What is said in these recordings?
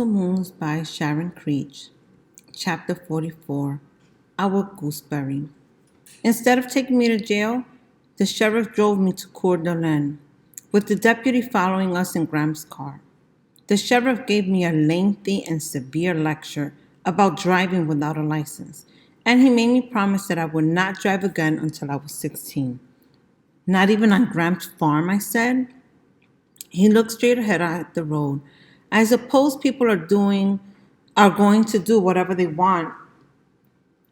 Moons by Sharon Creech, Chapter 44. Our Gooseberry. Instead of taking me to jail, the sheriff drove me to Coeur d'Alene, with the deputy following us in Graham's car. The sheriff gave me a lengthy and severe lecture about driving without a license, and he made me promise that I would not drive again until I was 16. Not even on Graham's farm, I said. He looked straight ahead at the road. I suppose people are going to do whatever they want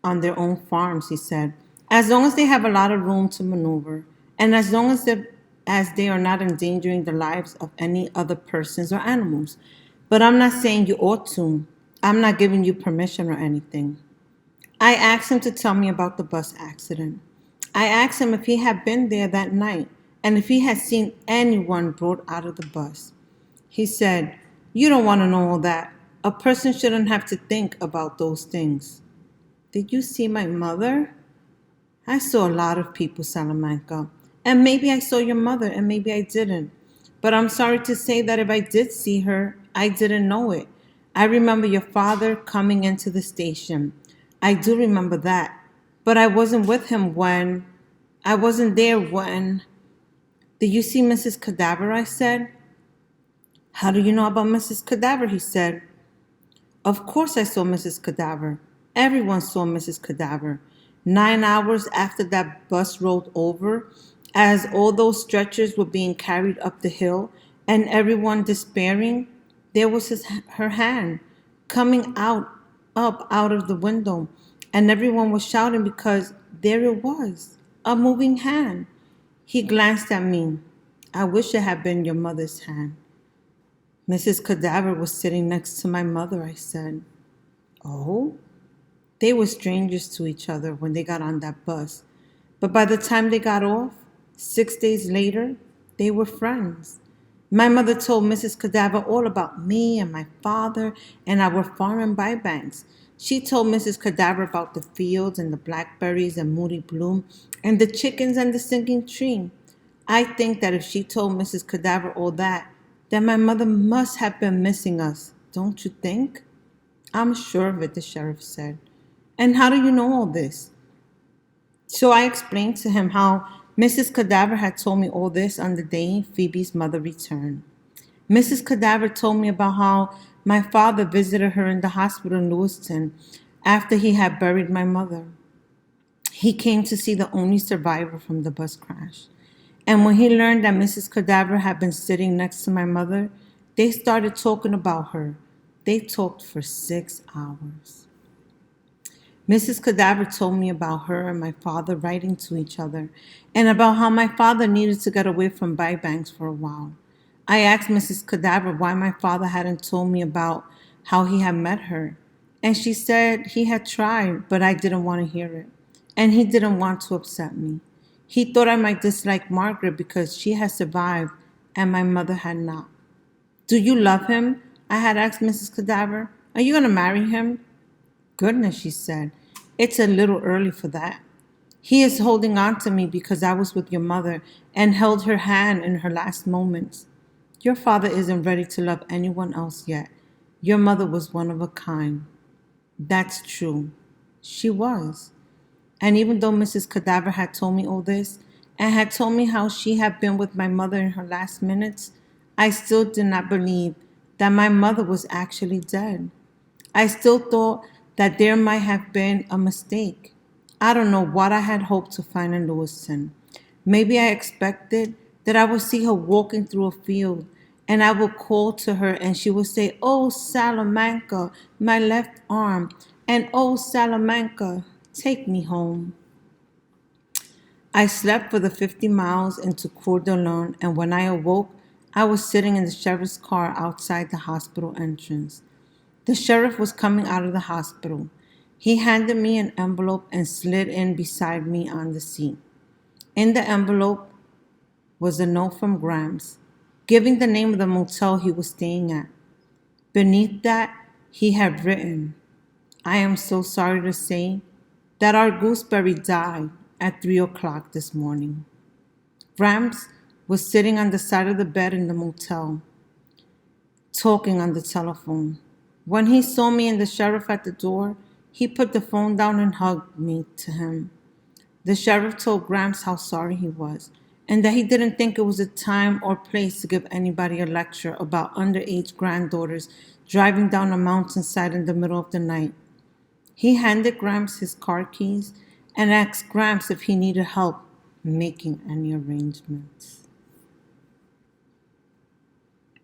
on their own farms, he said, as long as they have a lot of room to maneuver, and as they are not endangering the lives of any other persons or animals. But I'm not saying you ought to. I'm not giving you permission or anything. I asked him to tell me about the bus accident. I asked him if he had been there that night and if he had seen anyone brought out of the bus. He said, "You don't want to know all that. A person shouldn't have to think about those things." Did you see my mother? I saw a lot of people, Salamanca. And maybe I saw your mother and maybe I didn't. But I'm sorry to say that if I did see her, I didn't know it. I remember your father coming into the station. I do remember that. But I wasn't with him when. I wasn't there when. Did you see Mrs. Cadaver? I said. How do you know about Mrs. Cadaver? He said. Of course I saw Mrs. Cadaver. Everyone saw Mrs. Cadaver. 9 hours after that bus rolled over, as all those stretchers were being carried up the hill and everyone despairing, there was her hand coming up out of the window, and everyone was shouting because there it was, a moving hand. He glanced at me. I wish it had been your mother's hand. Mrs. Cadaver was sitting next to my mother, I said. Oh? They were strangers to each other when they got on that bus. But by the time they got off, 6 days later, they were friends. My mother told Mrs. Cadaver all about me and my father and our farm in Bybanks. She told Mrs. Cadaver about the fields and the blackberries and Moody Bloom and the chickens and the singing tree. I think that if she told Mrs. Cadaver all that, then my mother must have been missing us, don't you think? I'm sure of it, the sheriff said. And how do you know all this? So I explained to him how Mrs. Cadaver had told me all this on the day Phoebe's mother returned. Mrs. Cadaver told me about how my father visited her in the hospital in Lewiston after he had buried my mother. He came to see the only survivor from the bus crash. And when he learned that Mrs. Cadaver had been sitting next to my mother, they started talking about her. They talked for 6 hours. Mrs. Cadaver told me about her and my father writing to each other, and about how my father needed to get away from Bybanks for a while. I asked Mrs. Cadaver why my father hadn't told me about how he had met her, and she said he had tried, but I didn't want to hear it, and he didn't want to upset me. He thought I might dislike Margaret because she had survived and my mother had not. Do you love him? I had asked Mrs. Cadaver. Are you going to marry him? Goodness, she said. It's a little early for that. He is holding on to me because I was with your mother and held her hand in her last moments. Your father isn't ready to love anyone else yet. Your mother was one of a kind. That's true. She was. And even though Mrs. Cadaver had told me all this, and had told me how she had been with my mother in her last minutes, I still did not believe that my mother was actually dead. I still thought that there might have been a mistake. I don't know what I had hoped to find in Lewiston. Maybe I expected that I would see her walking through a field, and I would call to her and she would say, "Oh, Salamanca, my left arm, and oh, Salamanca, take me home." I slept for the 50 miles into Coeur d'Alene, and when I awoke, I was sitting in the sheriff's car outside the hospital entrance. The sheriff was coming out of the hospital. He handed me an envelope and slid in beside me on the seat. In the envelope was a note from Grams, giving the name of the motel he was staying at. Beneath that, he had written, "I am so sorry to say that our gooseberry died at 3 o'clock this morning." Grams was sitting on the side of the bed in the motel, talking on the telephone. When he saw me and the sheriff at the door, he put the phone down and hugged me to him. The sheriff told Gramps how sorry he was and that he didn't think it was a time or place to give anybody a lecture about underage granddaughters driving down a mountainside in the middle of the night. He handed Gramps his car keys and asked Gramps if he needed help making any arrangements.